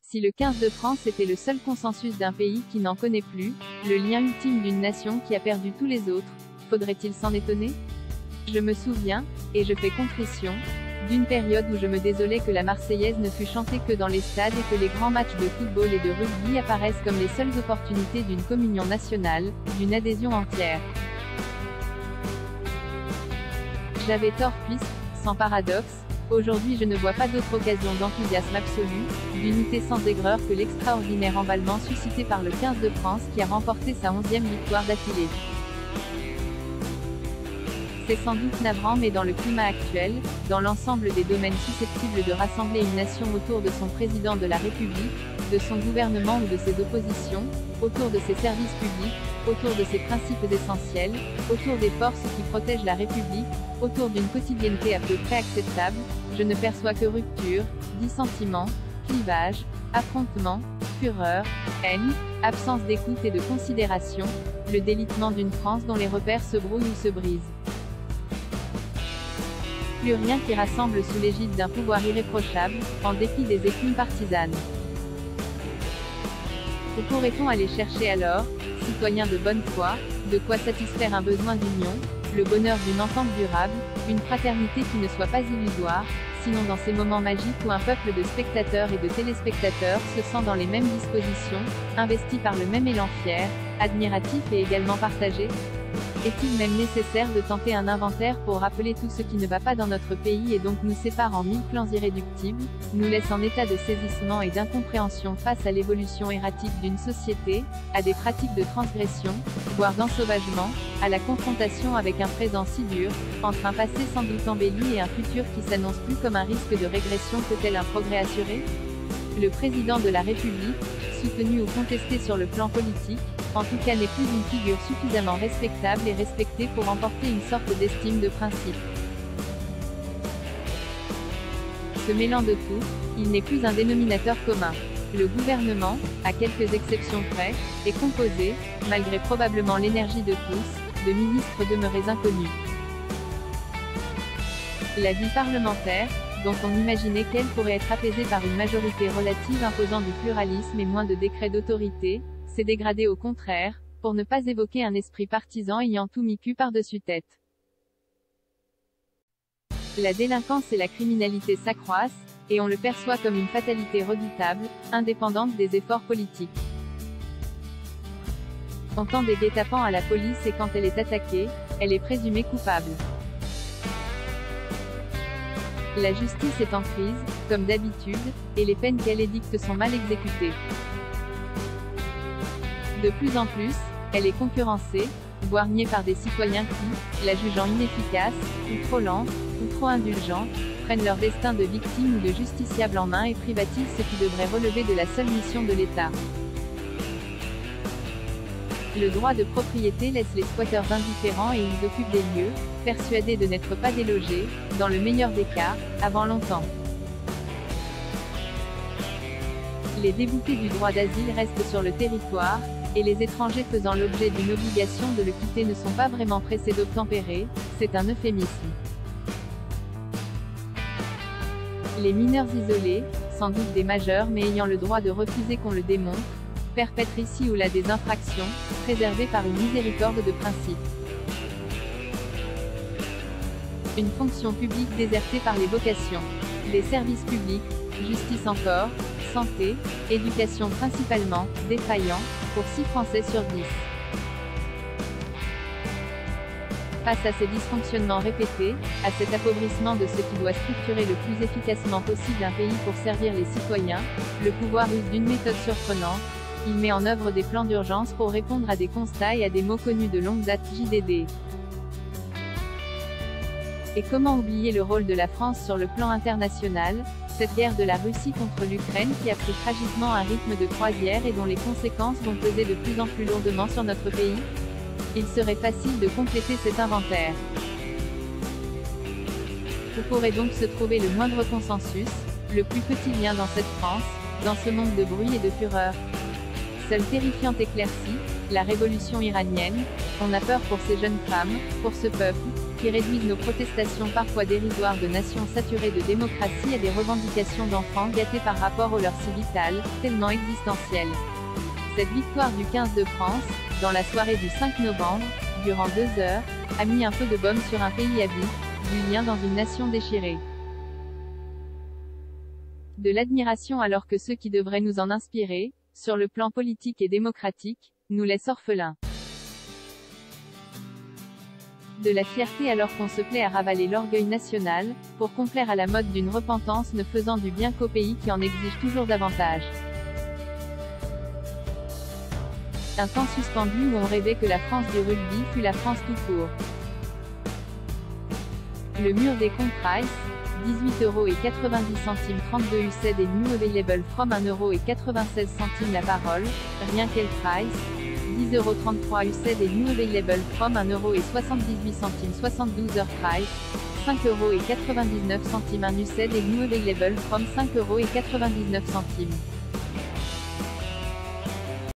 Si le 15 de France était le seul consensus d'un pays qui n'en connaît plus, le lien ultime d'une nation qui a perdu tous les autres, faudrait-il s'en étonner? Je me souviens, et je fais contrition, d'une période où je me désolais que la Marseillaise ne fût chantée que dans les stades et que les grands matchs de football et de rugby apparaissent comme les seules opportunités d'une communion nationale, d'une adhésion entière. J'avais tort puisque, sans paradoxe, aujourd'hui je ne vois pas d'autre occasion d'enthousiasme absolu, d'unité sans aigreur que l'extraordinaire emballement suscité par le 15 de France qui a remporté sa 11e victoire d'affilée. C'est sans doute navrant mais dans le climat actuel, dans l'ensemble des domaines susceptibles de rassembler une nation autour de son président de la République, de son gouvernement ou de ses oppositions, autour de ses services publics, autour de ses principes essentiels, autour des forces qui protègent la République, autour d'une quotidienneté à peu près acceptable, je ne perçois que rupture, dissentiment, clivage, affrontement, fureur, haine, absence d'écoute et de considération, le délitement d'une France dont les repères se brouillent ou se brisent. Plus rien qui rassemble sous l'égide d'un pouvoir irréprochable, en dépit des écumes partisanes. Où pourrait-on aller chercher alors, citoyens de bonne foi, de quoi satisfaire un besoin d'union, le bonheur d'une entente durable, une fraternité qui ne soit pas illusoire, sinon dans ces moments magiques où un peuple de spectateurs et de téléspectateurs se sent dans les mêmes dispositions, investi par le même élan fier, admiratif et également partagé? Est-il même nécessaire de tenter un inventaire pour rappeler tout ce qui ne va pas dans notre pays et donc nous sépare en 1000 clans irréductibles, nous laisse en état de saisissement et d'incompréhension face à l'évolution erratique d'une société, à des pratiques de transgression, voire d'ensauvagement, à la confrontation avec un présent si dur, entre un passé sans doute embelli et un futur qui s'annonce plus comme un risque de régression que tel un progrès assuré? Le président de la République, soutenu ou contesté sur le plan politique, en tout cas n'est plus une figure suffisamment respectable et respectée pour emporter une sorte d'estime de principe. Se mêlant de tout, il n'est plus un dénominateur commun. Le gouvernement, à quelques exceptions près, est composé, malgré probablement l'énergie de tous, de ministres demeurés inconnus. La vie parlementaire, dont on imaginait qu'elle pourrait être apaisée par une majorité relative imposant du pluralisme et moins de décrets d'autorité, s'est dégradée au contraire, pour ne pas évoquer un esprit partisan ayant tout mis cul par-dessus tête. La délinquance et la criminalité s'accroissent, et on le perçoit comme une fatalité redoutable, indépendante des efforts politiques. On tend des guet-apens à la police et quand elle est attaquée, elle est présumée coupable. La justice est en crise, comme d'habitude, et les peines qu'elle édicte sont mal exécutées. De plus en plus, elle est concurrencée, voire niée par des citoyens qui, la jugeant inefficace, ou trop lente, ou trop indulgente, prennent leur destin de victime ou de justiciable en main et privatisent ce qui devrait relever de la seule mission de l'État. Le droit de propriété laisse les squatteurs indifférents et ils occupent des lieux, persuadés de n'être pas délogés, dans le meilleur des cas, avant longtemps. Les déboutés du droit d'asile restent sur le territoire, et les étrangers faisant l'objet d'une obligation de le quitter ne sont pas vraiment pressés d'obtempérer, c'est un euphémisme. Les mineurs isolés, sans doute des majeurs mais ayant le droit de refuser qu'on le démontre, perpètrent ici ou là des infractions, préservées par une miséricorde de principe. Une fonction publique désertée par les vocations. Les services publics, justice encore, santé, éducation principalement, défaillants, pour 6 Français sur 10. Face à ces dysfonctionnements répétés, à cet appauvrissement de ce qui doit structurer le plus efficacement possible un pays pour servir les citoyens, le pouvoir use d'une méthode surprenante. Il met en œuvre des plans d'urgence pour répondre à des constats et à des mots connus de longue date. JDD. Et comment oublier le rôle de la France sur le plan international, cette guerre de la Russie contre l'Ukraine qui a pris tragiquement un rythme de croisière et dont les conséquences vont peser de plus en plus lourdement sur notre pays? Il serait facile de compléter cet inventaire. Où pourrait donc se trouver le moindre consensus, le plus petit lien dans cette France, dans ce monde de bruit et de fureur? Seule terrifiante éclaircie, la révolution iranienne. On a peur pour ces jeunes femmes, pour ce peuple, qui réduisent nos protestations parfois dérisoires de nations saturées de démocratie et des revendications d'enfants gâtés par rapport au leur si vital, tellement existentiel. Cette victoire du 15 de France, dans la soirée du 5 novembre, durant 2 heures, a mis un peu de baume sur un pays à vif, du lien dans une nation déchirée. De l'admiration alors que ceux qui devraient nous en inspirer, sur le plan politique et démocratique, nous laissent orphelins. De la fierté alors qu'on se plaît à ravaler l'orgueil national, pour complaire à la mode d'une repentance ne faisant du bien qu'au pays qui en exige toujours davantage. Un temps suspendu où on rêvait que la France du rugby fût la France tout court. Le mur des comptes price, 18,90 €, 32 UCD et new available from 1,96 € la parole, rien qu'elle price, 10,33 UCD et new available from 1,78 €, 72 heures price, 5,99 € un UCD et new available from 5,99 €.